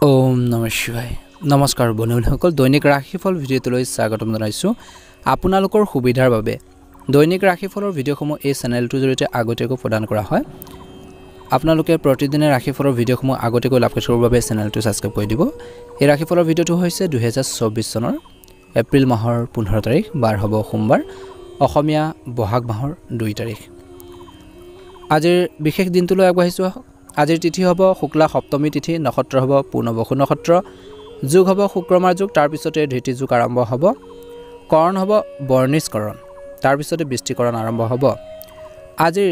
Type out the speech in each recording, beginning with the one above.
ওম নমঃ শিৱায় নমস্কাৰ বন্ধুসকল দৈনিক ৰাশিফল ভিডিঅ'টোলৈ স্বাগতম জনাইছোঁ আপোনালোকৰ সুবিধাৰ বাবে দৈনিক ৰাশিফলৰ ভিডিঅ'সমূহ এই চেনেলটোৰ জৰিয়তে আগতীয়াকৈ প্ৰদান কৰা হয় আপোনালোকে প্ৰতিদিনে ৰাশিফলৰ ভিডিঅ'সমূহ আগতীয়াকৈ লাভ কৰিবৰ বাবে চেনেলটো সাবস্ক্ৰাইব কৰি দিব এই ৰাশিফলৰ ভিডিঅ'টো হৈছে 2024 চনৰ এপ্ৰিল মাহৰ 15 তাৰিখ বাৰ হ'ব সোমবাৰ অসমীয়া বহাগ মাহৰ 2 তাৰিখ আজিৰ বিশেষ দিনটোলৈ আগবাঢ়িছোঁ আজিৰ তিথি হ'ব শুক্লা সপ্তমী তিথি নক্ষত্ৰ হ'ব পূৰ্ণবসু নক্ষত্ৰ যোগ হ'ব শুক্ৰমাৰ যোগ তাৰ পিছতে ধৃতি যোগ আৰম্ভ হ'ব কৰণ হ'ব বৰ্ণিশকৰণ তাৰ পিছতে বৃষ্টিকৰণ আৰম্ভ হ'ব আজিৰ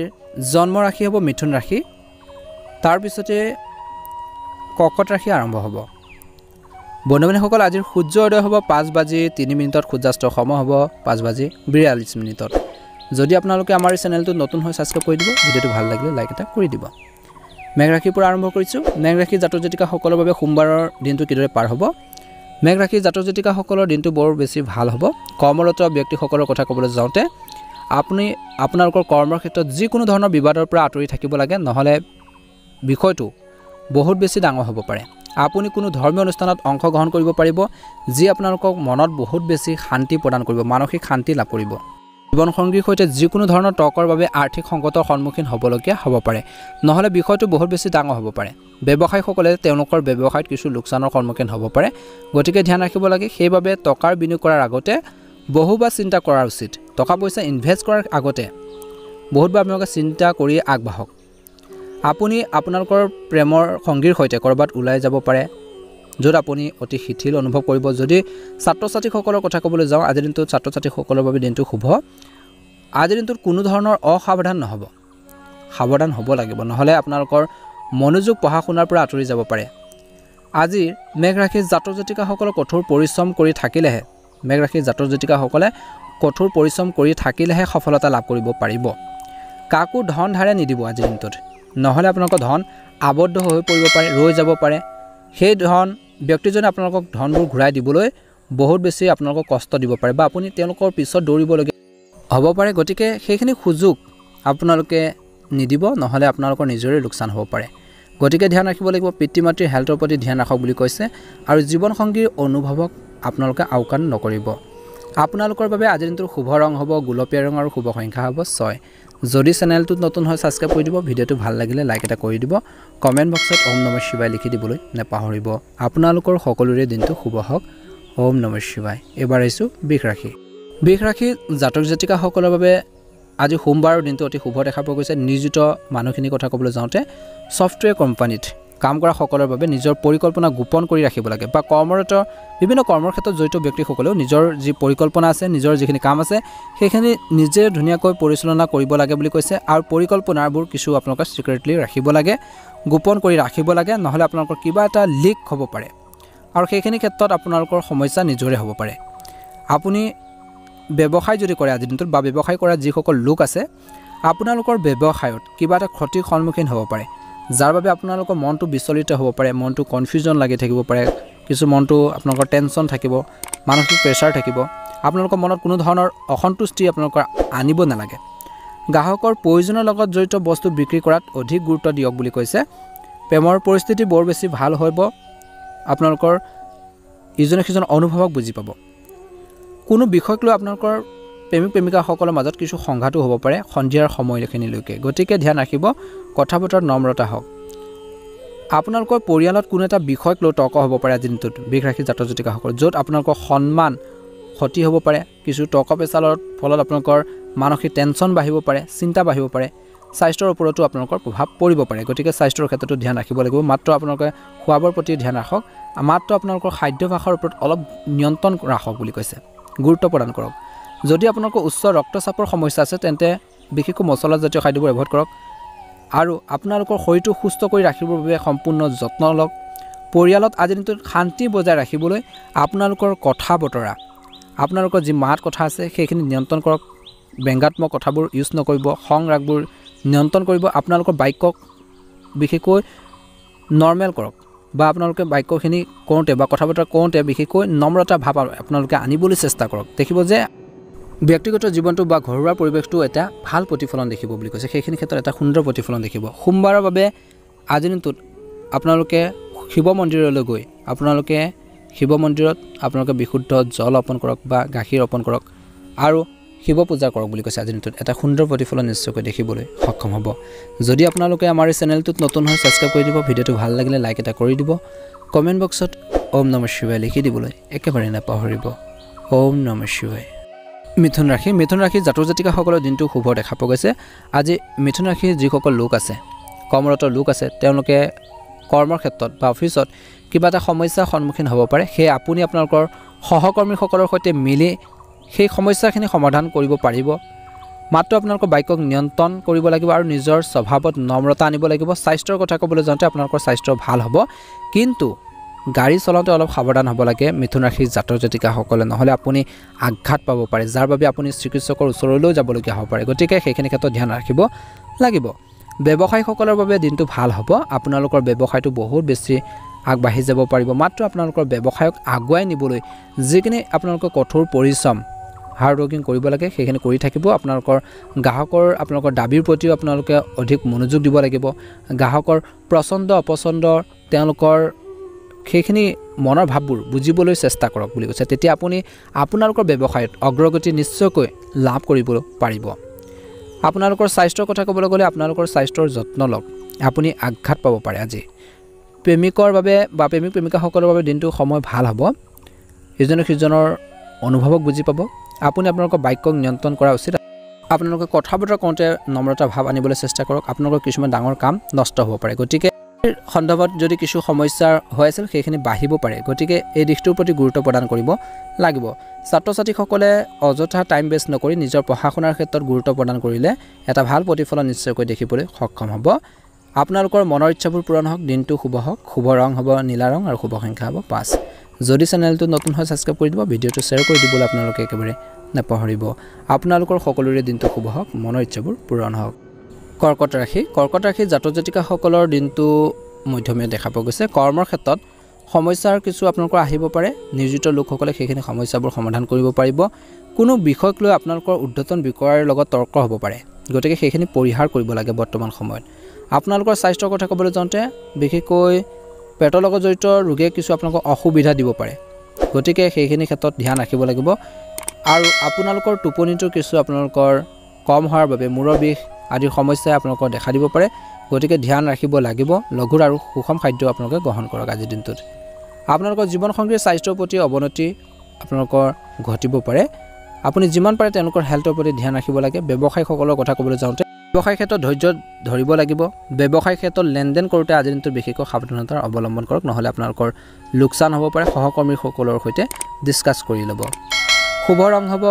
জন্ম ৰাশি হ'ব মিথুন ৰাশি তাৰ পিছতে কৰ্কট ৰাশি আৰম্ভ হ'ব বন্ধুসকল আজিৰ সূৰ্য উদয় হ'ব 5:03 সূৰ্যাস্ত সময় হ'ব 5:42 যদি আপোনালোকে আমাৰ এই চেনেলটো নতুন হৈ সাবস্ক্ৰাইব কৰি দিব ভিডিঅ'টো ভাল লাগিলে লাইক এটা কৰি দিব মেঘ ৰাশিৰ পৰা আৰম্ভ কৰিছোঁ মেঘ ৰাশিৰ জাতক জাতিকাসকলৰ বাবে সোমবাৰৰ দিনটো কিদৰে পাৰ হ'ব মেঘ ৰাশিৰ জাতক জাতিকাসকলৰ দিনটো বৰ বেছি ভাল হ'ব কৰ্মৰত ব্যক্তিসকলৰ কথা ক'বলৈ যাওঁতে আপুনি আপোনালোকৰ কৰ্মৰ ক্ষেত্ৰত যিকোনো ধৰণৰ বিবাদৰ পৰা আঁতৰি থাকিব লাগে নহ'লে বিষয়টো বহুত বেছি ডাঙৰ হ'ব পাৰে আপুনি কোনো ধৰ্মীয় অনুষ্ঠানত অংশগ্ৰহণ কৰিব পাৰিব যি আপোনালোকক মনত বহুত বেছি শান্তি প্ৰদান কৰিব মানসিক শান্তি লাভ কৰিব জীৱন সংগীৰ সৈতে যিকোনো ধৰণৰ তৰ্কৰ বাবে আৰ্থিক সংকটৰ সন্মুখীন হ'বলগীয়া হ'ব পাৰে নহলে বিষয়টো বহুত বেছি ডাঙৰ হ'ব পাৰে ব্যৱসায়ীসকলে তেওঁলোকৰ ব্যৱসায়ত কিছু লোকচানৰ সন্মুখীন হ'ব পাৰে গতিকে ধ্যান ৰাখিব লাগে সেইবাবে টকাৰ বিনিয়োগ কৰাৰ আগতে বহুবাৰ চিন্তা কৰা উচিত টকা পইচা ইনভেষ্ট কৰাৰ আগতে বহুতবাৰ আপোনালোকে চিন্তা কৰি আগবাঢ়ক আপুনি আপোনালোকৰ প্ৰেমৰ সংগীৰ সৈতে কৰবাত ওলাই যাব পাৰে য'ত আপুনি অতি শিথিল অনুভৱ কৰিব যদি ছাত্ৰ ছাত্ৰীসকলৰ কথা ক'বলৈ যাওঁ আজিৰ দিনটোত ছাত্ৰ ছাত্ৰীসকলৰ বাবে দিনটো শুভ আজিৰ দিনটোত কোনো ধৰণৰ অসাৱধান নহ'ব সাৱধান হ'ব লাগিব নহ'লে আপোনালোকৰ মনোযোগ পঢ়া শুনাৰ পৰা আঁতৰি যাব পাৰে আজি মেঘ ৰাশিৰ জাতক জাতিকাসকলে কঠোৰ পৰিশ্ৰম কৰি থাকিলেহে মেঘ ৰাশিৰ জাতক জাতিকাসকলে কঠোৰ পৰিশ্ৰম কৰি থাকিলেহে সফলতা লাভ কৰিব পাৰিব কাকো ধন ধাৰে নিদিব আজিৰ দিনটোত নহ'লে আপোনালোকৰ ধন আবদ্ধ হৈ পৰিব পাৰে ৰৈ যাব পাৰে সেই ধন ব্যক্তিজনে আপোনালোকক ধনবোৰ ঘূৰাই দিবলৈ বহুত বেছি আপোনালোকক কষ্ট দিব পাৰে বা আপুনি তেওঁলোকৰ পিছত দৌৰিবলগীয়া হ'ব পাৰে গতিকে সেইখিনি সুযোগ আপোনালোকে নিদিব নহ'লে আপোনালোকৰ নিজৰে লোকচান হ'ব পাৰে গতিকে ধ্যান ৰাখিব লাগিব পিতৃ মাতৃৰ হেল্থৰ প্ৰতি ধ্যান ৰাখক বুলি কৈছে আৰু জীৱন সংগীৰ অনুভৱক আপোনালোকে আওকাণ নকৰিব আপোনালোকৰ বাবে আজিৰ দিনটোৰ শুভ ৰং হ'ব গোলপীয়া ৰং আৰু শুভ সংখ্যা হ'ব 6 যদি চেনেলটোত নতুন হয় সাবস্ক্ৰাইব কৰি দিব ভিডিঅ'টো ভাল লাগিলে লাইক এটা কৰি দিব কমেণ্ট বক্সত ওম নমঃ শিৱায় লিখি দিবলৈ নাপাহৰিব আপোনালোকৰ সকলোৰে দিনটো শুভ হওক ওম নমঃ শিৱায় এবাৰ আহিছোঁ বৃষ ৰাশি জাতক জাতিকাসকলৰ বাবে আজি সোমবাৰৰ দিনটো অতি শুভ দেখা পোৱা গৈছে নিয়োজিত মানুহখিনিৰ কথা ক'বলৈ যাওঁতে ছফ্টৱেৰ কোম্পানীত কাম কৰা সকলৰ বাবে নিজৰ পৰিকল্পনা গোপন কৰি ৰাখিব লাগে বা কৰ্মৰত বিভিন্ন কৰ্মৰ ক্ষেত্ৰত জড়িত ব্যক্তিসকলেও নিজৰ যি পৰিকল্পনা আছে নিজৰ যিখিনি কাম আছে সেইখিনি নিজে ধুনীয়াকৈ পৰিচালনা কৰিব লাগে বুলি কৈছে আৰু পৰিকল্পনাবোৰ কিছু আপোনালোকে সিক্ৰেটলি ৰাখিব লাগে গোপন কৰি ৰাখিব লাগে নহ'লে আপোনালোকৰ কিবা এটা লিক হ'ব পাৰে আৰু সেইখিনি ক্ষেত্ৰত আপোনালোকৰ সমস্যা নিজৰে হ'ব পাৰে আপুনি ব্যৱসায় যদি কৰে আজিৰ দিনটোত বা ব্যৱসায় কৰা যিসকল লোক আছে আপোনালোকৰ ব্যৱসায়ত কিবা এটা ক্ষতিৰ সন্মুখীন হ'ব পাৰে যাৰ বাবে আপোনালোকৰ মনটো বিচলিত হ'ব পাৰে মনটো কনফিউজন লাগি থাকিব পাৰে কিছু মনটো আপোনালোকৰ টেনচন থাকিব মানসিক প্ৰেছাৰ থাকিব আপোনালোকৰ মনত কোনো ধৰণৰ অসন্তুষ্টি আপোনালোকৰ আনিব নালাগে গ্ৰাহকৰ প্ৰয়োজনৰ লগত জড়িত বস্তু বিক্ৰী কৰাত অধিক গুৰুত্ব দিয়ক বুলি কৈছে প্ৰেমৰ পৰিস্থিতি বৰ বেছি ভাল হ'ব আপোনালোকৰ ইজনে সিজন অনুভৱক বুজি পাব কোনো বিষয়ক লৈ আপোনালোকৰ প্ৰেমিক প্ৰেমিকাসকলৰ মাজত কিছু সংঘাতো হ'ব পাৰে সন্ধিয়াৰ সময়খিনিলৈকে গতিকে ধ্যান ৰাখিব কথা বতৰাত নম্ৰতা হওক আপোনালোকৰ পৰিয়ালত কোনো এটা বিষয়ক লৈ তৰ্ক হ'ব পাৰে আজিৰ দিনটোত বৃষ ৰাশি জাতক জাতিকাসকল য'ত আপোনালোকৰ সন্মান ক্ষতি হ'ব পাৰে কিছু টকা পেচালৰ ফলত আপোনালোকৰ মানসিক টেনচন বাঢ়িব পাৰে চিন্তা বাঢ়িব পাৰে স্বাস্থ্যৰ ওপৰতো আপোনালোকৰ প্ৰভাৱ পৰিব পাৰে গতিকে স্বাস্থ্যৰ ক্ষেত্ৰতো ধ্যান ৰাখিব লাগিব মাত্ৰ আপোনালোকে খোৱাবৰ প্ৰতি ধ্যান ৰাখক মাত্ৰ আপোনালোকৰ খাদ্যাভ্যাসৰ ওপৰত অলপ নিয়ন্ত্ৰণ ৰাখক বুলি কৈছে গুৰুত্ব প্ৰদান কৰক যদি আপোনালোকৰ উচ্চ ৰক্তচাপৰ সমস্যা আছে তেন্তে বিশেষকৈ মছলাজাতীয় খাদ্যবোৰ এভইড কৰক আৰু আপোনালোকৰ শৰীৰটো সুস্থ কৰি ৰাখিবৰ বাবে সম্পূৰ্ণ যত্ন লওক পৰিয়ালত আজিৰ দিনটোত শান্তি বজাই ৰাখিবলৈ আপোনালোকৰ কথা বতৰা আপোনালোকৰ যি মাত কথা আছে সেইখিনি নিয়ন্ত্ৰণ কৰক ব্যংগাত্মক কথাবোৰ ইউজ নকৰিব খং ৰাগবোৰ নিয়ন্ত্ৰণ কৰিব আপোনালোকৰ বাক্যক বিশেষকৈ নৰ্মেল কৰক বা আপোনালোকে বাক্যখিনি কওঁতে বা কথা বতৰা কওঁতে বিশেষকৈ নম্ৰতা ভাৱ আপোনালোকে আনিবলৈ চেষ্টা কৰক দেখিব যে ব্যক্তিগত জীৱনটো বা ঘৰুৱা পৰিৱেশটো এটা ভাল প্ৰতিফলন দেখিব বুলি কৈছে সেইখিনি ক্ষেত্ৰত এটা সুন্দৰ প্ৰতিফলন দেখিব সোমবাৰৰ বাবে আজিৰ দিনটোত আপোনালোকে শিৱ মন্দিৰলৈ গৈ আপোনালোকে শিৱ মন্দিৰত আপোনালোকে বিশুদ্ধ জল অৰ্পণ কৰক বা গাখীৰ অৰ্পণ কৰক আৰু শিৱ পূজা কৰক বুলি কৈছে আজিৰ দিনটোত এটা সুন্দৰ প্ৰতিফলন নিশ্চয়কৈ দেখিবলৈ সক্ষম হ'ব যদি আপোনালোকে আমাৰ এই চেনেলটোত নতুন হয় সাবস্ক্ৰাইব কৰি দিব ভিডিঅ'টো ভাল লাগিলে লাইক এটা কৰি দিব কমেন্ট বক্সত ওম নমঃ শিৱায় লিখি দিবলৈ একেবাৰে নাপাহৰিব ওম নমঃ শিৱায় মিথুন ৰাশি জাতক জাতিকাসকলৰ দিনটো শুভ দেখা পোৱা গৈছে আজি মিথুন ৰাশিৰ যিসকল লোক আছে কৰ্মৰত লোক আছে তেওঁলোকে কৰ্মৰ ক্ষেত্ৰত বা অফিচত কিবা এটা সমস্যাৰ সন্মুখীন হ'ব পাৰে সেই আপুনি আপোনালোকৰ সহকৰ্মীসকলৰ সৈতে মিলি সেই সমস্যাখিনি সমাধান কৰিব পাৰিব মাত্ৰ আপোনালোকৰ বাক্যক নিয়ন্ত্ৰণ কৰিব লাগিব আৰু নিজৰ স্বভাৱত নম্ৰতা আনিব লাগিব স্বাস্থ্যৰ কথা ক'বলৈ যাওঁতে আপোনালোকৰ স্বাস্থ্য ভাল হ'ব কিন্তু গাড়ী চলাওঁতে অলপ সাৱধান হ'ব লাগে মিথুন ৰাশিৰ জাতক জাতিকাসকলে নহ'লে আপুনি আঘাত পাব পাৰে যাৰ বাবে আপুনি চিকিৎসকৰ ওচৰলৈও যাবলগীয়া হ'ব পাৰে গতিকে সেইখিনি ক্ষেত্ৰত ধ্যান ৰাখিব লাগিব ব্যৱসায়ীসকলৰ বাবে দিনটো ভাল হ'ব আপোনালোকৰ ব্যৱসায়টো বহুত বেছি আগবাঢ়ি যাব পাৰিব মাত্ৰ আপোনালোকৰ ব্যৱসায়ক আগুৱাই নিবলৈ যিখিনি আপোনালোকৰ কঠোৰ পৰিশ্ৰম হাৰ্ড ৱৰ্কিং কৰিব লাগে সেইখিনি কৰি থাকিব আপোনালোকৰ গ্ৰাহকৰ আপোনালোকৰ দাবীৰ প্ৰতিও আপোনালোকে অধিক মনোযোগ দিব লাগিব গ্ৰাহকৰ পছন্দ অপছন্দ তেওঁলোকৰ সেইখিনি মনৰ ভাৱবোৰ বুজিবলৈ চেষ্টা কৰক বুলি কৈছে তেতিয়া আপুনি আপোনালোকৰ ব্যৱসায়ত অগ্ৰগতি নিশ্চয়কৈ লাভ কৰিব পাৰিব আপোনালোকৰ স্বাস্থ্যৰ কথা ক'বলৈ গ'লে আপোনালোকৰ স্বাস্থ্যৰ যত্ন লওক আপুনি আঘাত পাব পাৰে আজি প্ৰেমিকৰ বাবে বা প্ৰেমিক প্ৰেমিকাসকলৰ বাবে দিনটো সময় ভাল হ'ব ইজনে সিজনৰ অনুভৱক বুজি পাব আপুনি আপোনালোকৰ বাক্যক নিয়ন্ত্ৰণ কৰা উচিত আপোনালোকে কথা বতৰা কৰোঁতে নম্ৰতা ভাৱ আনিবলৈ চেষ্টা কৰক আপোনালোকৰ কিছুমান ডাঙৰ কাম নষ্ট হ'ব পাৰে গতিকে সন্দৰ্ভত যদি কিছু সমস্যা হৈ আছিল সেইখিনি বাঢ়িব পাৰে গতিকে এই দিশটোৰ প্ৰতি গুৰুত্ব প্ৰদান কৰিব লাগিব ছাত্ৰ ছাত্ৰীসকলে অযথা টাইম ৱেষ্ট নকৰি নিজৰ পঢ়া শুনাৰ ক্ষেত্ৰত গুৰুত্ব প্ৰদান কৰিলে এটা ভাল প্ৰতিফলন নিশ্চয়কৈ দেখিবলৈ সক্ষম হ'ব আপোনালোকৰ মনৰ ইচ্ছাবোৰ পূৰণ হওক দিনটো শুভ হওক শুভ ৰং হ'ব নীলা ৰং আৰু শুভ সংখ্যা হ'ব 5 যদি চেনেলটো নতুন হয় সাবস্ক্ৰাইব কৰি দিব ভিডিঅ'টো শ্বেয়াৰ কৰি দিবলৈ আপোনালোকে একেবাৰে নাপাহৰিব আপোনালোকৰ সকলোৰে দিনটো শুভ হওক মনৰ ইচ্ছাবোৰ পূৰণ হওক কৰ্কট ৰাশি জাতক জাতিকাসকলৰ দিনটো মধ্যমীয়া দেখা পোৱা গৈছে কৰ্মৰ ক্ষেত্ৰত সমস্যাৰ কিছু আপোনালোকৰ আহিব পাৰে নিয়োজিত লোকসকলে সেইখিনি সমস্যাবোৰ সমাধান কৰিব পাৰিব কোনো বিষয়ক লৈ আপোনালোকৰ উদ্ধতন বিষয়ৰ লগত তৰ্ক হ'ব পাৰে গতিকে সেইখিনি পৰিহাৰ কৰিব লাগে বৰ্তমান সময়ত আপোনালোকৰ স্বাস্থ্যৰ কথা ক'বলৈ যাওঁতে বিশেষকৈ পেটৰ লগত জড়িত ৰোগে কিছু আপোনালোকক অসুবিধা দিব পাৰে গতিকে সেইখিনি ক্ষেত্ৰত ধ্যান ৰাখিব লাগিব আৰু আপোনালোকৰ টোপনিটো কিছু আপোনালোকৰ কম হোৱাৰ বাবে মূৰৰ বিষ আদিৰ সমস্যাই আপোনালোকৰ দেখা দিব পাৰে গতিকে ধ্যান ৰাখিব লাগিব লঘু আৰু সুষম খাদ্য আপোনালোকে গ্ৰহণ কৰক আজিৰ দিনটোত আপোনালোকৰ জীৱন সংগীৰ স্বাস্থ্যৰ প্ৰতি অৱনতি আপোনালোকৰ ঘটিব পাৰে আপুনি যিমান পাৰে তেওঁলোকৰ হেল্থৰ প্ৰতি ধ্যান ৰাখিব লাগে ব্যৱসায়ীসকলৰ কথা ক'বলৈ যাওঁতে ব্যৱসায় ক্ষেত্ৰত ধৈৰ্য ধৰিব লাগিব ব্যৱসায় ক্ষেত্ৰত লেনদেন কৰোঁতে আজিৰ দিনটোত বিশেষকৈ সাৱধানতাৰ অৱলম্বন কৰক নহ'লে আপোনালোকৰ লোকচান হ'ব পাৰে সহকৰ্মীসকলৰ সৈতে ডিছকাছ কৰি ল'ব শুভ ৰং হ'ব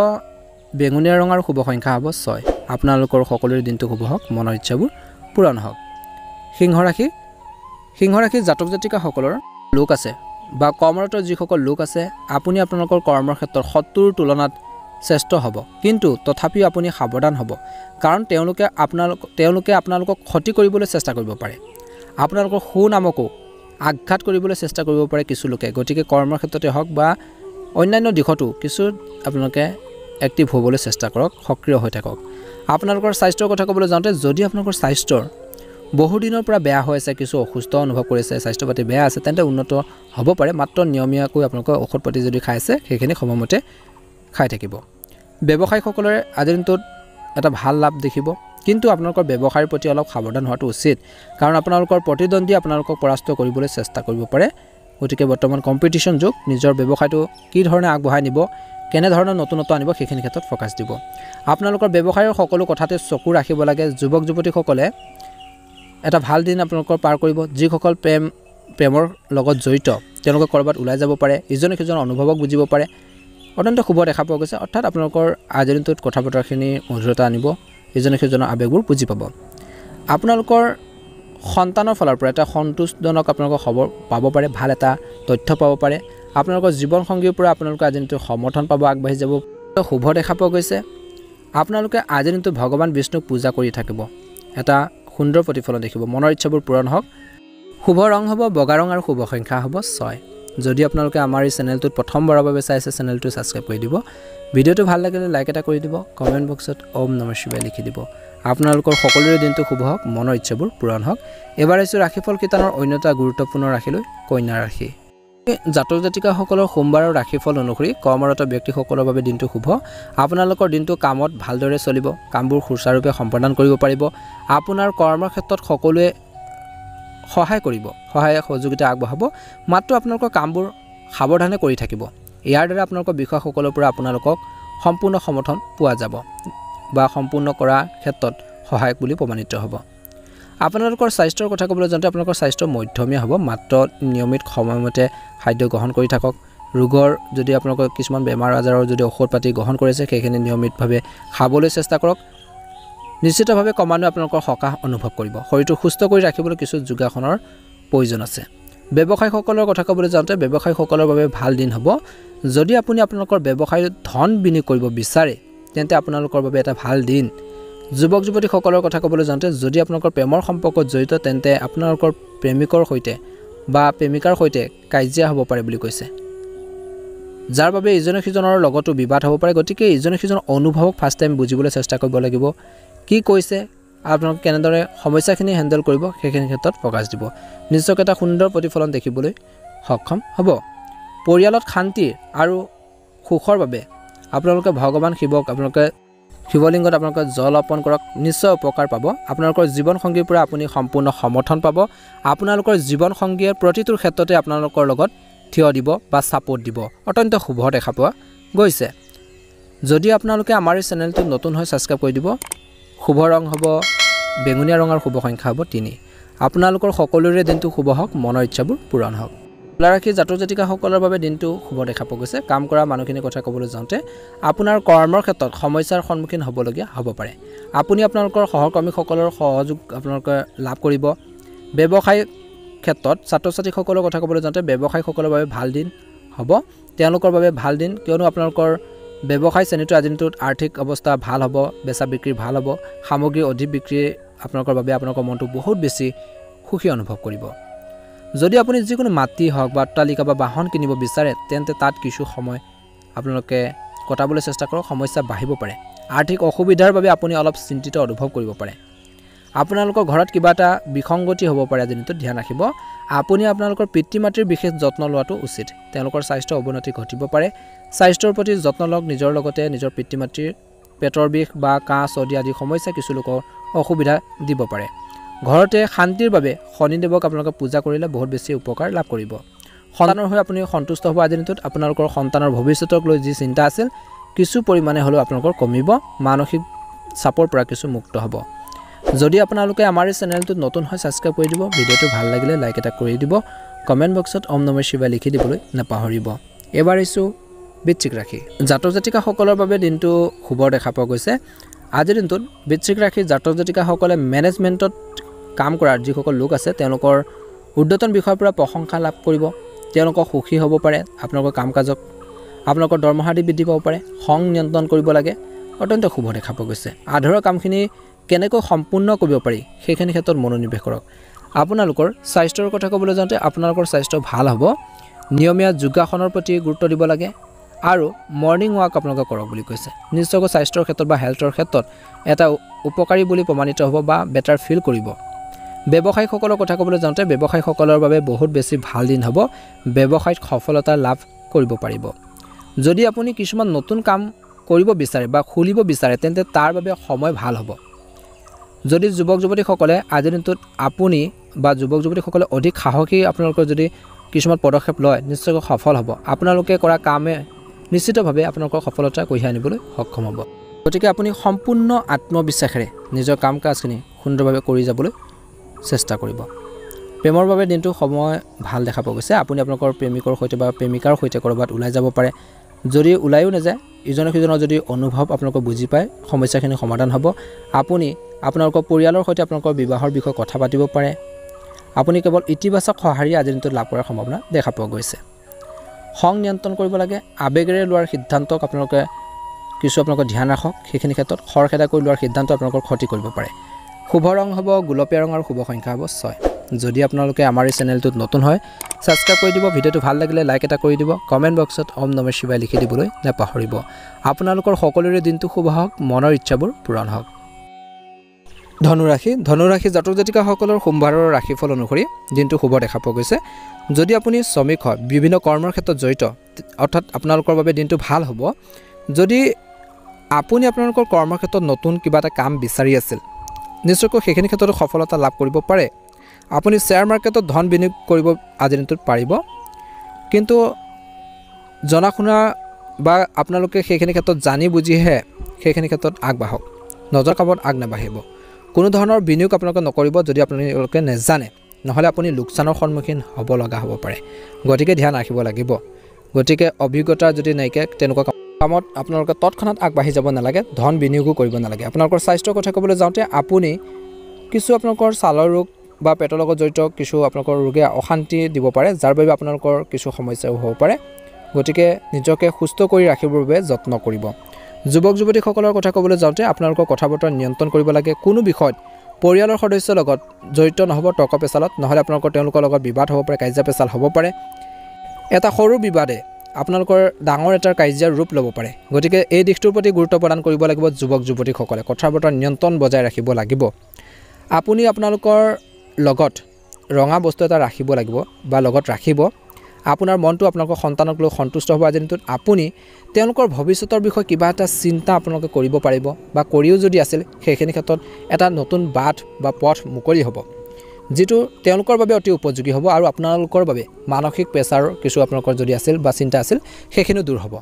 বেঙুনীয়া ৰং আৰু শুভ সংখ্যা হ'ব 6 আপোনালোকৰ সকলোৰে দিনটো শুভ হওক মনৰ ইচ্ছাবোৰ পূৰণ হওক সিংহ ৰাশি জাতক জাতিকাসকলৰ লোক আছে বা কৰ্মৰত যিসকল লোক আছে আপুনি আপোনালোকৰ কৰ্মৰ ক্ষেত্ৰত শত্ৰুৰ তুলনাত শ্ৰেষ্ঠ হ'ব কিন্তু তথাপিও আপুনি সাৱধান হ'ব কাৰণ তেওঁলোকে আপোনালোকক ক্ষতি কৰিবলৈ চেষ্টা কৰিব পাৰে আপোনালোকৰ সুনামকো আঘাত কৰিবলৈ চেষ্টা কৰিব পাৰে কিছু লোকে গতিকে কৰ্মৰ ক্ষেত্ৰতে হওক বা অন্যান্য দিশতো কিছু আপোনালোকে এক্টিভ হ'বলৈ চেষ্টা কৰক সক্ৰিয় হৈ থাকক আপোনালোকৰ স্বাস্থ্যৰ কথা ক'বলৈ যাওঁতে যদি আপোনালোকৰ স্বাস্থ্যৰ বহু দিনৰ পৰা বেয়া হৈ আছে কিছু অসুস্থ অনুভৱ কৰিছে স্বাস্থ্য পাতি বেয়া আছে তেন্তে উন্নত হ'ব পাৰে মাত্ৰ নিয়মীয়াকৈ আপোনালোকৰ ঔষধ পাতি যদি খাই আছে সেইখিনি সময়মতে খাই থাকিব ব্যৱসায়ীসকলে আজিৰ দিনটোত এটা ভাল লাভ দেখিব কিন্তু আপোনালোকৰ ব্যৱসায়ৰ প্ৰতি অলপ সাৱধান হোৱাটো উচিত কাৰণ আপোনালোকৰ প্ৰতিদ্বন্দ্বী আপোনালোকক পৰাস্ত কৰিবলৈ চেষ্টা কৰিব পাৰে গতিকে বৰ্তমান কম্পিটিশ্যন যুগ নিজৰ ব্যৱসায়টো কি ধৰণে আগবঢ়াই নিব কেনে ধৰণৰ নতুনত্ব আনিব সেইখিনি ক্ষেত্ৰত ফ'কাছ দিব আপোনালোকৰ ব্যৱসায়ৰ সকলো কথাতে চকু ৰাখিব লাগে যুৱক যুৱতীসকলে এটা ভাল দিন আপোনালোকৰ পাৰ কৰিব যিসকল প্ৰেমৰ লগত জড়িত তেওঁলোকে ক'ৰবাত ওলাই যাব পাৰে ইজনে সিজনৰ অনুভৱক বুজিব পাৰে অত্যন্ত শুভ দেখা পোৱা গৈছে অৰ্থাৎ আপোনালোকৰ আজিৰ দিনটোত কথা বতৰাখিনি মধুৰতা আনিব ইজনে সিজনৰ আৱেগবোৰ বুজি পাব আপোনালোকৰ সন্তানৰ ফালৰ পৰা এটা সন্তুষ্টজনক আপোনালোকৰ খবৰ পাব পাৰে ভাল এটা তথ্য পাব পাৰে আপোনালোকৰ জীৱন সংগীৰ পৰা আপোনালোকে আজিৰ দিনটো সমৰ্থন পাব আগবাঢ়ি যাব শুভ দেখা পোৱা গৈছে আপোনালোকে আজিৰ দিনটো ভগৱান বিষ্ণুক পূজা কৰি থাকিব এটা সুন্দৰ প্ৰতিফলন দেখিব মনৰ ইচ্ছাবোৰ পূৰণ হওক শুভ ৰং হ'ব বগা ৰং আৰু শুভ সংখ্যা হ'ব 6 যদি আপোনালোকে আমাৰ এই চেনেলটোত প্ৰথমবাৰৰ বাবে চাইছে চেনেলটো ছাবস্ক্ৰাইব কৰি দিব ভিডিঅ'টো ভাল লাগিলে লাইক এটা কৰি দিব কমেণ্ট বক্সত ওম নমঃ শিৱায় লিখি দিব আপোনালোকৰ সকলোৰে দিনটো শুভ হওক মনৰ ইচ্ছাবোৰ পূৰণ হওক এবাৰ আহিছোঁ ৰাশিফল কিতানৰ অন্যতা গুৰুত্বপূৰ্ণ ৰাশিলৈ কন্যা ৰাশি জাতক জাতিকাসকলৰ সোমবাৰৰ ৰাশিফল অনুসৰি কৰ্মৰত ব্যক্তিসকলৰ বাবে দিনটো শুভ আপোনালোকৰ দিনটো কামত ভালদৰে চলিব কামবোৰ সুচাৰুৰূপে সম্পাদন কৰিব পাৰিব আপোনাৰ কৰ্মৰ ক্ষেত্ৰত সকলোৱে সহায় কৰিব সহায় সহযোগিতা আগবঢ়াব মাত্ৰ আপোনালোকৰ কামবোৰ সাৱধানে কৰি থাকিব ইয়াৰ দ্বাৰা আপোনালোকৰ বিষয়সকলৰ পৰা আপোনালোকক সম্পূৰ্ণ সমৰ্থন পোৱা যাব বা সম্পূৰ্ণ কৰা ক্ষেত্ৰত সহায়ক বুলি প্ৰমাণিত হ'ব আপোনালোকৰ স্বাস্থ্যৰ কথা ক'বলৈ যাওঁতে আপোনালোকৰ স্বাস্থ্য মধ্যমীয়া হ'ব মাত্ৰ নিয়মিত সময়মতে খাদ্য গ্ৰহণ কৰি থাকক ৰোগৰ যদি আপোনালোকৰ কিছুমান বেমাৰ আজাৰৰ যদি ঔষধ পাতি গ্ৰহণ কৰিছে সেইখিনি নিয়মিতভাৱে খাবলৈ চেষ্টা কৰক নিশ্চিতভাৱে ক্ৰমান্বয়ে আপোনালোকৰ সকাহ অনুভৱ কৰিব শৰীৰটো সুস্থ কৰি ৰাখিবলৈ কিছু যোগাসনৰ প্ৰয়োজন আছে ব্যৱসায়ীসকলৰ কথা ক'বলৈ যাওঁতে ব্যৱসায়ীসকলৰ বাবে ভাল দিন হ'ব যদি আপুনি আপোনালোকৰ ব্যৱসায়ত ধন বিনিয়োগ কৰিব বিচাৰে তেন্তে আপোনালোকৰ বাবে এটা ভাল দিন যুৱক যুৱতীসকলৰ কথা ক'বলৈ যাওঁতে যদি আপোনালোকৰ প্ৰেমৰ সম্পৰ্কত জড়িত তেন্তে আপোনালোকৰ প্ৰেমিকৰ সৈতে বা প্ৰেমিকাৰ সৈতে কাজিয়া হ'ব পাৰে বুলি কৈছে যাৰ বাবে ইজনে সিজনৰ লগতো বিবাদ হ'ব পাৰে গতিকে ইজনে সিজনৰ অনুভৱক ফাৰ্ষ্ট টাইম বুজিবলৈ চেষ্টা কৰিব লাগিব কি কৈছে আপোনালোকে কেনেদৰে সমস্যাখিনি হেণ্ডেল কৰিব সেইখিনি ক্ষেত্ৰত ফ'কাছ দিব নিশ্চয় এটা সুন্দৰ প্ৰতিফলন দেখিবলৈ সক্ষম হ'ব পৰিয়ালত শান্তি আৰু সুখৰ বাবে আপোনালোকে ভগৱান শিৱক আপোনালোকে শিৱলিংগত আপোনালোকে জল অৰ্পণ কৰক নিশ্চয় উপকাৰ পাব আপোনালোকৰ জীৱন সংগীৰ পৰা আপুনি সম্পূৰ্ণ সমৰ্থন পাব আপোনালোকৰ জীৱন সংগীয়ে প্ৰতিটো ক্ষেত্ৰতে আপোনালোকৰ লগত থিয় দিব বা ছাপোৰ্ট দিব অত্যন্ত শুভ দেখা পোৱা গৈছে যদি আপোনালোকে আমাৰ এই চেনেলটো নতুন হৈ ছাবস্ক্ৰাইব কৰি দিব শুভ ৰং হ'ব বেঙুনীয়া ৰঙৰ শুভ সংখ্যা হ'ব 3 আপোনালোকৰ সকলোৰে দিনটো শুভ হওক মনৰ ইচ্ছাবোৰ পূৰণ হওক তুলা ৰাশি জাতক জাতিকাসকলৰ বাবে দিনটো শুভ দেখা পোৱা গৈছে কাম কৰা মানুহখিনিৰ কথা ক'বলৈ যাওঁতে আপোনাৰ কৰ্মৰ ক্ষেত্ৰত সমস্যাৰ সন্মুখীন হ'বলগীয়া হ'ব পাৰে আপুনি আপোনালোকৰ সহকৰ্মীসকলৰ সহযোগ আপোনালোকে লাভ কৰিব ব্যৱসায় ক্ষেত্ৰত ছাত্ৰ ছাত্ৰীসকলৰ কথা ক'বলৈ যাওঁতে ব্যৱসায়ীসকলৰ বাবে ভাল দিন হ'ব তেওঁলোকৰ বাবে ভাল দিন কিয়নো আপোনালোকৰ ব্যৱসায় শ্ৰেণীটো আজি দিনটোত আৰ্থিক অৱস্থা ভাল হ'ব বেচা বিক্ৰী ভাল হ'ব সামগ্ৰী অধিক বিক্ৰী আপোনালোকৰ বাবে আপোনালোকৰ মনটো বহুত বেছি সুখী অনুভৱ কৰিব যদি আপুনি যিকোনো মাটি হওক বা অট্টালিকা বা বাহন কিনিব বিচাৰে তেন্তে তাত কিছু সময় আপোনালোকে কটাবলৈ চেষ্টা কৰক সমস্যা বাঢ়িব পাৰে আৰ্থিক অসুবিধাৰ বাবে আপুনি অলপ চিন্তিত অনুভৱ কৰিব পাৰে আপোনালোকৰ ঘৰত কিবা এটা বিসংগতি হ'ব পাৰে আজি দিনটোত ধ্যান ৰাখিব আপুনি আপোনালোকৰ পিতৃ মাতৃৰ বিশেষ যত্ন লোৱাটো উচিত তেওঁলোকৰ স্বাস্থ্য অৱনতি ঘটিব পাৰে স্বাস্থ্যৰ প্ৰতি যত্ন লওক নিজৰ লগতে নিজৰ পিতৃ মাতৃৰ পেটৰ বিষ বা কাহ চৰ্দি আদি সমস্যা কিছু লোকৰ অসুবিধা দিব পাৰে ঘৰতে শান্তিৰ বাবে শনিদেৱক আপোনালোকে পূজা কৰিলে বহুত বেছি উপকাৰ লাভ কৰিব সন্তানৰ হৈ আপুনি সন্তুষ্ট হ'ব আজি দিনটোত আপোনালোকৰ সন্তানৰ ভৱিষ্যতক লৈ যি চিন্তা আছিল কিছু পৰিমাণে হ'লেও আপোনালোকৰ কমিব মানসিক চাপৰ পৰা কিছু মুক্ত হ'ব যদি আপোনালোকে আমাৰ এই চেনেলটোত নতুন হৈ ছাবস্ক্ৰাইব কৰি দিব ভিডিঅ'টো ভাল লাগিলে লাইক এটা কৰি দিব কমেণ্ট বক্সত ওম নমঃ শিৱায় লিখি দিবলৈ নাপাহৰিব এবাৰ আহিছোঁ বৃশ্চিক ৰাশি জাতক জাতিকাসকলৰ বাবে দিনটো শুভ দেখা পোৱা গৈছে আজিৰ দিনটোত বৃশ্চিক ৰাশিৰ জাতক জাতিকাসকলে মেনেজমেণ্টত কাম কৰাৰ যিসকল লোক আছে তেওঁলোকৰ ঊৰ্ধ্বতন বিষয়ৰ পৰা প্ৰশংসা লাভ কৰিব তেওঁলোকক সুখী হ'ব পাৰে আপোনালোকৰ কাম কাজক আপোনালোকৰ দৰমহা দি বৃদ্ধি পাব পাৰে খং নিয়ন্ত্ৰণ কৰিব লাগে অত্যন্ত শুভ দেখা পোৱা গৈছে আধৰুৱা কামখিনি কেনেকৈ সম্পূৰ্ণ কৰিব পাৰি সেইখিনি ক্ষেত্ৰত মনোনিৱেশ কৰক আপোনালোকৰ স্বাস্থ্যৰ কথা ক'বলৈ যাওঁতে আপোনালোকৰ স্বাস্থ্য ভাল হ'ব নিয়মীয়া যোগাসনৰ প্ৰতি গুৰুত্ব দিব লাগে আৰু মৰ্ণিং ৱাক আপোনালোকে কৰক বুলি কৈছে নিশ্চয়কৈ স্বাস্থ্যৰ ক্ষেত্ৰত বা হেল্থৰ ক্ষেত্ৰত এটা উপকাৰী বুলি প্ৰমাণিত হ'ব বা বেটাৰ ফিল কৰিব ব্যৱসায়ীসকলৰ কথা ক'বলৈ যাওঁতে ব্যৱসায়ীসকলৰ বাবে বহুত বেছি ভাল দিন হ'ব ব্যৱসায়ত সফলতা লাভ কৰিব পাৰিব যদি আপুনি কিছুমান নতুন কাম কৰিব বিচাৰে বা খুলিব বিচাৰে তেন্তে তাৰ বাবে সময় ভাল হ'ব যদি যুৱক যুৱতীসকলে আজিৰ দিনটোত আপুনি বা যুৱক যুৱতীসকলে অধিক সাহসী আপোনালোকৰ যদি কিছুমান পদক্ষেপ লয় নিশ্চয়কৈ সফল হ'ব আপোনালোকে কৰা কামে নিশ্চিতভাৱে আপোনালোকৰ সফলতা কঢ়িয়াই আনিবলৈ সক্ষম হ'ব গতিকে আপুনি সম্পূৰ্ণ আত্মবিশ্বাসেৰে নিজৰ কাম কাজখিনি সুন্দৰভাৱে কৰি যাবলৈ চেষ্টা কৰিব প্ৰেমৰ বাবে দিনটো সময় ভাল দেখা পোৱা গৈছে আপুনি আপোনালোকৰ প্ৰেমিকৰ সৈতে বা প্ৰেমিকাৰ সৈতে ক'ৰবাত ওলাই যাব পাৰে যদি ওলাইও নাযায় ইজনে সিজনৰ যদি অনুভৱ আপোনালোকে বুজি পায় সমস্যাখিনি সমাধান হ'ব আপুনি আপোনালোকৰ পৰিয়ালৰ সৈতে আপোনালোকৰ বিবাহৰ বিষয়ে কথা পাতিব পাৰে আপুনি কেৱল ইতিবাচক সঁহাৰি আজিৰ দিনটোত লাভ কৰাৰ সম্ভাৱনা দেখা পোৱা গৈছে খং নিয়ন্ত্ৰণ কৰিব লাগে আবেগেৰে লোৱাৰ সিদ্ধান্তক আপোনালোকে কিছু আপোনালোকে ধ্যান ৰাখক সেইখিনি ক্ষেত্ৰত খৰখেদা কৰি লোৱাৰ সিদ্ধান্ত আপোনালোকৰ ক্ষতি কৰিব পাৰে শুভ ৰং হ'ব গোলপীয়া ৰঙৰ শুভ সংখ্যা হ'ব 6 যদি আপোনালোকে আমাৰ এই চেনেলটোত নতুন হয় ছাবস্ক্ৰাইব কৰি দিব ভিডিঅ'টো ভাল লাগিলে লাইক এটা কৰি দিব কমেণ্ট বক্সত ওম নমঃ শিৱায় লিখি দিবলৈ নাপাহৰিব আপোনালোকৰ সকলোৰে দিনটো শুভ হওক মনৰ ইচ্ছাবোৰ পূৰণ হওক ধনুৰাশি জাতক জাতিকাসকলৰ সোমবাৰৰ ৰাশিফল অনুসৰি দিনটো শুভ দেখা পোৱা গৈছে। যদি আপুনি শ্ৰমিক হয়, বিভিন্ন কৰ্মৰ ক্ষেত্ৰত জড়িত, অৰ্থাৎ আপোনালোকৰ বাবে দিনটো ভাল হ'ব। যদি আপুনি আপোনালোকৰ কৰ্মৰ ক্ষেত্ৰত নতুন কিবা এটা কাম বিচাৰি আছিল, নিশ্চয়কৈ সেইখিনি ক্ষেত্ৰত সফলতা লাভ কৰিব পাৰে। আপুনি শ্বেয়াৰ মাৰ্কেটত ধন বিনিয়োগ কৰিব আজিৰ দিনটোত পাৰিব, কিন্তু জনা শুনা বা আপোনালোকে সেইখিনি ক্ষেত্ৰত জানি বুজিহে সেইখিনি ক্ষেত্ৰত আগবাঢ়ক, নজৰ কামত আগ নাবাঢ়িব। কোনো ধৰণৰ বিনিয়োগ আপোনালোকে নকৰিব যদি আপোনালোকে নেজানে, নহ'লে আপুনি লোকচানৰ সন্মুখীন হ'ব লগা হ'ব পাৰে। গতিকে ধ্যান ৰাখিব লাগিব। গতিকে অভিজ্ঞতা যদি নাইকিয়া তেনেকুৱা কামত আপোনালোকে তৎক্ষণাত আগবাঢ়ি যাব নালাগে, ধন বিনিয়োগো কৰিব নালাগে। আপোনালোকৰ স্বাস্থ্যৰ কথা ক'বলৈ যাওঁতে আপুনি কিছু আপোনালোকৰ ছালৰ ৰোগ বা পেটৰ লগত জড়িত কিছু আপোনালোকৰ ৰোগে অশান্তি দিব পাৰে, যাৰ বাবে আপোনালোকৰ কিছু সমস্যাও হ'ব পাৰে। গতিকে নিজকে সুস্থ কৰি ৰাখিবৰ বাবে যত্ন কৰিব। যুৱক যুৱতীসকলৰ কথা ক'বলৈ যাওঁতে আপোনালোকৰ কথা বতৰা নিয়ন্ত্ৰণ কৰিব লাগে। কোনো বিষয়ত পৰিয়ালৰ সদস্যৰ লগত জড়িত নহ'ব তৰ্ক পেচালত, নহ'লে আপোনালোকৰ তেওঁলোকৰ লগত বিবাদ হ'ব পাৰে, কাজিয়া পেচাল হ'ব পাৰে। এটা সৰু বিবাদে আপোনালোকৰ ডাঙৰ এটাৰ কাজিয়াৰ ৰূপ ল'ব পাৰে। গতিকে এই দিশটোৰ প্ৰতি গুৰুত্ব প্ৰদান কৰিব লাগিব যুৱক যুৱতীসকলে। কথা বতৰা নিয়ন্ত্ৰণ বজাই ৰাখিব লাগিব। আপুনি আপোনালোকৰ লগত ৰঙা বস্তু এটা ৰাখিব লাগিব বা লগত ৰাখিব। আপোনাৰ মনটো আপোনালোকৰ সন্তানক লৈ সন্তুষ্ট হ'ব। আজিৰ দিনটোত আপুনি তেওঁলোকৰ ভৱিষ্যতৰ বিষয়ে কিবা এটা চিন্তা আপোনালোকে কৰিব পাৰিব, বা কৰিও যদি আছিল সেইখিনি ক্ষেত্ৰত এটা নতুন বাট বা পথ মুকলি হ'ব, যিটো তেওঁলোকৰ বাবে অতি উপযোগী হ'ব। আৰু আপোনালোকৰ বাবে মানসিক প্ৰেছাৰ কিছু আপোনালোকৰ যদি আছিল বা চিন্তা আছিল সেইখিনিও দূৰ হ'ব।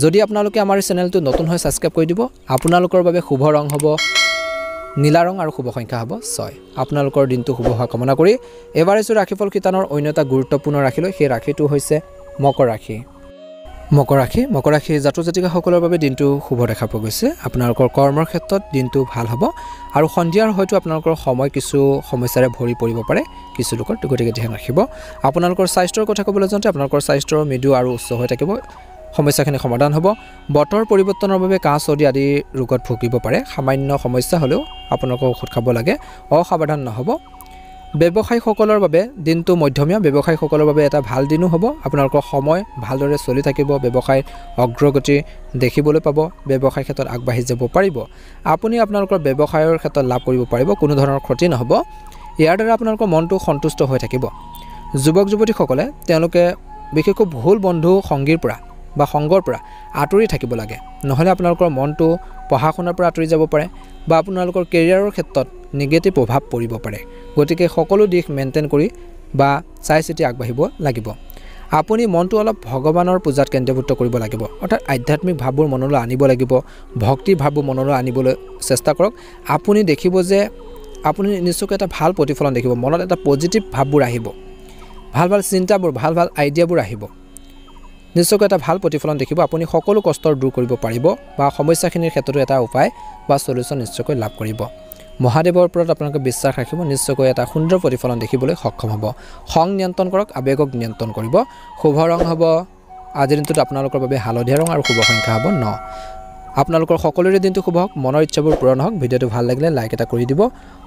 যদি আপোনালোকে আমাৰ এই চেনেলটো নতুন হৈ ছাবস্ক্ৰাইব কৰি দিব। আপোনালোকৰ বাবে শুভ ৰং হ'ব নীলা ৰং আৰু শুভ সংখ্যা হ'ব 6। আপোনালোকৰ দিনটো শুভ হোৱা কামনা কৰি এবাৰ এছো ৰাশিফল শিতানৰ অন্য এটা গুৰুত্বপূৰ্ণ ৰাশি লৈ, সেই ৰাশিটো হৈছে মকৰ ৰাশি। মকৰ ৰাশি জাতক জাতিকাসকলৰ বাবে দিনটো শুভ দেখা পোৱা গৈছে। আপোনালোকৰ কৰ্মৰ ক্ষেত্ৰত দিনটো ভাল হ'ব, আৰু সন্ধিয়াৰ হয়তো আপোনালোকৰ সময় কিছু সমস্যাৰে ভৰি পৰিব পাৰে কিছু লোকৰ। গতিকে ধ্যান ৰাখিব। আপোনালোকৰ স্বাস্থ্যৰ কথা ক'বলৈ যাওঁতে আপোনালোকৰ স্বাস্থ্য মৃদু আৰু উচ্চ হৈ থাকিব। সমস্যাখিনি সমাধান হ'ব। বতৰ পৰিৱৰ্তনৰ বাবে কাহ চৰ্দি আদি ৰোগত ভুগিব পাৰে। সামান্য সমস্যা হ'লেও আপোনালোকে ঔষধ খাব লাগে, অসাৱধান নহ'ব। ব্যৱসায়ীসকলৰ বাবে দিনটো মধ্যমীয়া। ব্যৱসায়ীসকলৰ বাবে এটা ভাল দিনো হ'ব। আপোনালোকৰ সময় ভালদৰে চলি থাকিব। ব্যৱসায়ৰ অগ্ৰগতি দেখিবলৈ পাব। ব্যৱসায় ক্ষেত্ৰত আগবাঢ়ি যাব পাৰিব। আপুনি আপোনালোকৰ ব্যৱসায়ৰ ক্ষেত্ৰত লাভ কৰিব পাৰিব। কোনো ধৰণৰ ক্ষতি নহ'ব। ইয়াৰ দ্বাৰা আপোনালোকৰ মনটো সন্তুষ্ট হৈ থাকিব। যুৱক যুৱতীসকলে তেওঁলোকে বিশেষকৈ ভুল বন্ধু সংগীৰ পৰা বা সংগৰ পৰা আঁতৰি থাকিব লাগে, নহ'লে আপোনালোকৰ মনটো পঢ়া শুনাৰ পৰা আঁতৰি যাব পাৰে, বা আপোনালোকৰ কেৰিয়াৰৰ ক্ষেত্ৰত নিগেটিভ প্ৰভাৱ পৰিব পাৰে। গতিকে সকলো দিশ মেইনটেইন কৰি বা চাই চিতি আগবাঢ়িব লাগিব। আপুনি মনটো অলপ ভগৱানৰ পূজাত কেন্দ্ৰীভূত কৰিব লাগিব, অৰ্থাৎ আধ্যাত্মিক ভাৱবোৰ মনলৈ আনিব লাগিব। ভক্তি ভাৱবোৰ মনলৈ আনিবলৈ চেষ্টা কৰক। আপুনি দেখিব যে আপুনি নিশ্চয়কৈ এটা ভাল প্ৰতিফলন দেখিব। মনত এটা পজিটিভ ভাৱবোৰ আহিব, ভাল ভাল চিন্তাবোৰ, ভাল ভাল আইডিয়াবোৰ আহিব। নিশ্চয়কৈ এটা ভাল প্ৰতিফলন দেখিব। আপুনি সকলো কষ্ট দূৰ কৰিব পাৰিব, বা সমস্যাখিনিৰ ক্ষেত্ৰতো এটা উপায় বা সলিউশ্যন নিশ্চয়কৈ লাভ কৰিব। মহাদেৱৰ ওপৰত আপোনালোকে বিশ্বাস ৰাখিব। নিশ্চয়কৈ এটা সুন্দৰ প্ৰতিফলন দেখিবলৈ সক্ষম হ'ব। খং নিয়ন্ত্ৰণ কৰক, আৱেগক নিয়ন্ত্ৰণ কৰিব। শুভ ৰং হ'ব আজিৰ দিনটোত আপোনালোকৰ বাবে হালধীয়া ৰং আৰু শুভ সংখ্যা হ'ব 9। আপোনালোকৰ সকলোৰে দিনটো শুভ হওক, মনৰ ইচ্ছাবোৰ পূৰণ হওক। ভিডিঅ'টো ভাল লাগিলে লাইক এটা কৰি দিব।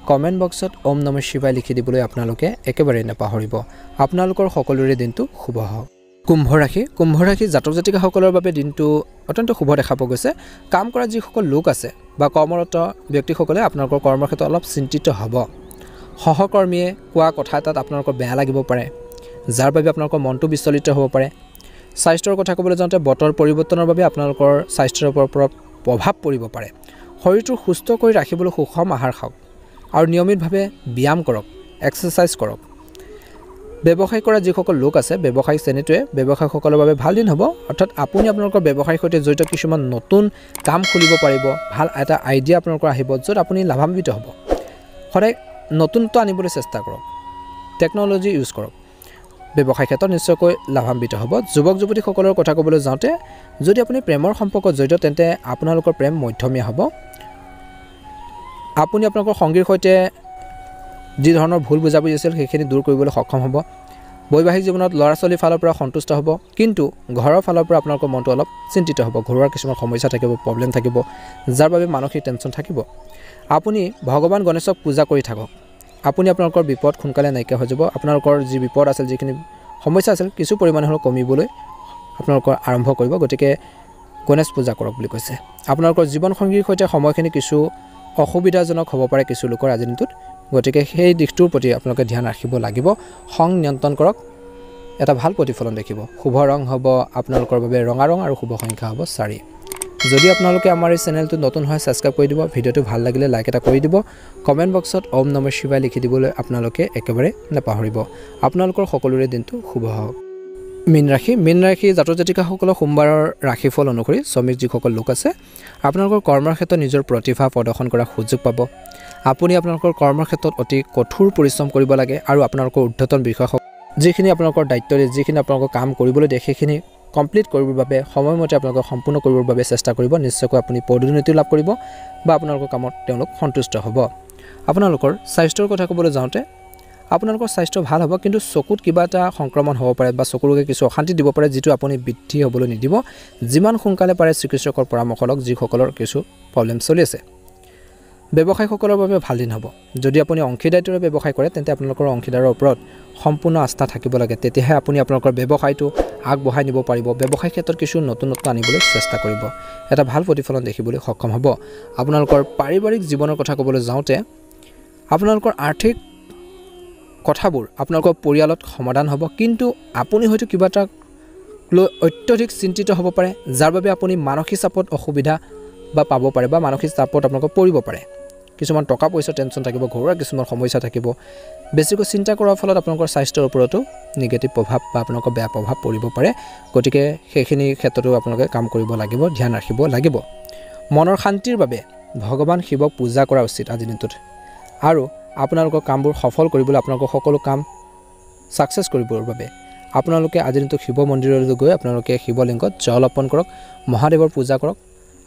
কমেণ্ট বক্সত ওম নমঃ শিৱায় লিখি দিবলৈ আপোনালোকে একেবাৰেই নাপাহৰিব। আপোনালোকৰ সকলোৰে দিনটো শুভ হওক। কুম্ভ ৰাশি জাতক জাতিকাসকলৰ বাবে দিনটো অত্যন্ত শুভ দেখা পোৱা গৈছে। কাম কৰা যিসকল লোক আছে বা কৰ্মৰত ব্যক্তিসকলে আপোনালোকৰ কৰ্মৰ ক্ষেত্ৰত অলপ চিন্তিত হ'ব। সহকৰ্মীয়ে কোৱা কথা এটাত আপোনালোকৰ বেয়া লাগিব পাৰে, যাৰ বাবে আপোনালোকৰ মনটো বিচলিত হ'ব পাৰে। স্বাস্থ্যৰ কথা ক'বলৈ যাওঁতে বতৰ পৰিৱৰ্তনৰ বাবে আপোনালোকৰ স্বাস্থ্যৰ ওপৰত প্ৰভাৱ পৰিব পাৰে। শৰীৰটো সুস্থ কৰি ৰাখিবলৈ সুষম আহাৰ খাওক, আৰু নিয়মিতভাৱে ব্যায়াম কৰক, এক্সাৰচাইজ কৰক। ব্যৱসায় কৰা যিসকল লোক আছে, ব্যৱসায়িক শ্ৰেণীটোৱে ব্যৱসায়ীসকলৰ বাবে ভাল দিন হ'ব। অৰ্থাৎ আপুনি আপোনালোকৰ ব্যৱসায়ৰ সৈতে জড়িত কিছুমান নতুন কাম খুলিব পাৰিব। ভাল এটা আইডিয়া আপোনালোকৰ আহিব, য'ত আপুনি লাভান্বিত হ'ব। সদায় নতুনত্ব আনিবলৈ চেষ্টা কৰক, টেকন'লজি ইউজ কৰক। ব্যৱসায় ক্ষেত্ৰত নিশ্চয়কৈ লাভান্বিত হ'ব। যুৱক যুৱতীসকলৰ কথা ক'বলৈ যাওঁতে যদি আপুনি প্ৰেমৰ সম্পৰ্কত জড়িত, তেন্তে আপোনালোকৰ প্ৰেম মধ্যমীয়া হ'ব। আপুনি আপোনালোকৰ সংগীৰ সৈতে যি ধৰণৰ ভুল বুজাবুজি আছিল সেইখিনি দূৰ কৰিবলৈ সক্ষম হ'ব। বৈবাহিক জীৱনত ল'ৰা ছোৱালীৰ ফালৰ পৰা সন্তুষ্ট হ'ব, কিন্তু ঘৰৰ ফালৰ পৰা আপোনালোকৰ মনটো অলপ চিন্তিত হ'ব। ঘৰুৱাৰ কিছুমান সমস্যা থাকিব, প্ৰব্লেম থাকিব, যাৰ বাবে মানসিক টেনশ্যন থাকিব। আপুনি ভগৱান গণেশক পূজা কৰি থাকক। আপুনি আপোনালোকৰ বিপদ সোনকালে নাইকিয়া হৈ যাব। আপোনালোকৰ যি বিপদ আছিল, যিখিনি সমস্যা আছিল, কিছু পৰিমাণে হ'লেও কমিবলৈ আপোনালোকৰ আৰম্ভ কৰিব। গতিকে গণেশ পূজা কৰক বুলি কৈছে। আপোনালোকৰ জীৱনসংগীৰ সৈতে সময়খিনি কিছু অসুবিধাজনক হ'ব পাৰে কিছু লোকৰ আজিৰ দিনটোত গতিকে সেই দিশটোৰ প্ৰতি আপোনালোকে ধ্যান ৰাখিব লাগিব খং নিয়ন্ত্ৰণ কৰক এটা ভাল প্ৰতিফলন দেখিব শুভ ৰং হ'ব আপোনালোকৰ বাবে ৰঙা ৰং আৰু শুভ সংখ্যা হ'ব 4 যদি আপোনালোকে আমাৰ এই চেনেলটো নতুন হয় সাবস্ক্ৰাইব কৰি দিব ভিডিঅটো ভাল লাগিলে লাইক এটা কৰি দিব কমেন্ট বক্সত ওম নমঃ শিৱায় লিখি দিবলৈ আপোনালোকে একেবাৰে নাপাহৰিব আপোনালোকৰ সকলোৰে দিনটো শুভ হওক মীন ৰাশি জাতক জাতিকাসকলৰ সোমবাৰৰ ৰাশিফল অনুসৰি শ্ৰমিক যিসকল লোক আছে আপোনালোকৰ কৰ্মৰ ক্ষেত্ৰত নিজৰ প্ৰতিভা প্ৰদৰ্শন কৰাৰ সুযোগ পাব আপুনি আপোনালোকৰ কৰ্মৰ ক্ষেত্ৰত অতি কঠোৰ পৰিশ্ৰম কৰিব লাগে আৰু আপোনালোকৰ উদ্ধতন বিষয়ক যিখিনি আপোনালোকৰ দায়িত্বৰে যিখিনি আপোনালোকৰ কাম কৰিবলৈ দিয়ে সেইখিনি কমপ্লিট কৰিবৰ বাবে সময়মতে আপোনালোকে সম্পূৰ্ণ কৰিবৰ বাবে চেষ্টা কৰিব নিশ্চয়কৈ আপুনি পদোন্নতি লাভ কৰিব বা আপোনালোকৰ কামত তেওঁলোক সন্তুষ্ট হ'ব আপোনালোকৰ স্বাস্থ্যৰ কথা ক'বলৈ যাওঁতে আপোনালোকৰ স্বাস্থ্য ভাল হ'ব কিন্তু চকুত কিবা এটা সংক্ৰমণ হ'ব পাৰে বা চকুৰোগে কিছু অশান্তি দিব পাৰে যেটো আপুনি বৃদ্ধি হ'বলৈ নিদিব যিমান সোনকালে পাৰে চিকিৎসকৰ পৰামৰ্শ লওক যিসকলৰ কিছু প্ৰবলেম চলি আছে ব্যৱসায়ীসকলৰ বাবে ভাল দিন হ'ব যদি আপুনি অংশীদাৰীত্বৰে ব্যৱসায় কৰে তেন্তে আপোনালোকৰ অংশীদাৰৰ ওপৰত সম্পূৰ্ণ আস্থা থাকিব লাগে তেতিয়াহে আপুনি আপোনালোকৰ ব্যৱসায়টো আগবঢ়াই নিব পাৰিব ব্যৱসায় ক্ষেত্ৰত কিছু নতুন আনিবলৈ চেষ্টা কৰিব এটা ভাল প্ৰতিফলন দেখিবলৈ সক্ষম হ'ব আপোনালোকৰ পাৰিবাৰিক জীৱনৰ কথা ক'বলৈ যাওঁতে আপোনালোকৰ আৰ্থিক কথাবোৰ আপোনালোকৰ পৰিয়ালত সমাধান হ'ব কিন্তু আপুনি হয়তো কিবা এটা অত্যধিক চিন্তিত হ'ব পাৰে যাৰ বাবে আপুনি মানসিক চাপত অসুবিধা বা পাব পাৰে বা মানসিক চাপত আপোনালোকৰ পৰিব পাৰে কিছুমান টকা পইচা টেনচন থাকিব ঘৰুৱা কিছুমান সমস্যা থাকিব বেছিকৈ চিন্তা কৰাৰ ফলত আপোনালোকৰ স্বাস্থ্যৰ ওপৰতো নিগেটিভ প্ৰভাৱ বা আপোনালোকৰ বেয়া প্ৰভাৱ পৰিব পাৰে গতিকে সেইখিনি ক্ষেত্ৰতো আপোনালোকে কাম কৰিব লাগিব ধ্যান ৰাখিব লাগিব মনৰ শান্তিৰ বাবে ভগৱান শিৱক পূজা কৰা উচিত আজি দিনটোত আৰু আপোনালোকৰ কামবোৰ সফল কৰিবলৈ আপোনালোকৰ সকলো কাম সাকসেস কৰিবৰ বাবে আপোনালোকে আজি দিনটো শিৱ মন্দিৰলৈ গৈ আপোনালোকে শিৱলিংগত জল অৰ্পণ কৰক মহাদেৱৰ পূজা কৰক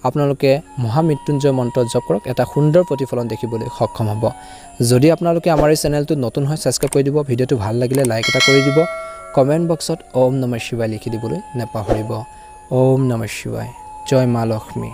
আপোনালোকে মহামৃত্যুঞ্জয় মন্ত্ৰ জপ কৰক এটা সুন্দৰ প্ৰতিফলন দেখিবলৈ সক্ষম হ'ব যদি আপোনালোকে আমাৰ এই চেনেলটো নতুন হয় সাবস্ক্ৰাইব কৰি দিব ভিডিঅটো ভাল লাগিলে লাইক এটা কৰি দিব কমেন্ট বক্সত ওম নমঃ শিৱায় লিখি দিবলৈ নাপাহৰিব ওম নমঃ শিৱায় জয় মা লক্ষ্মী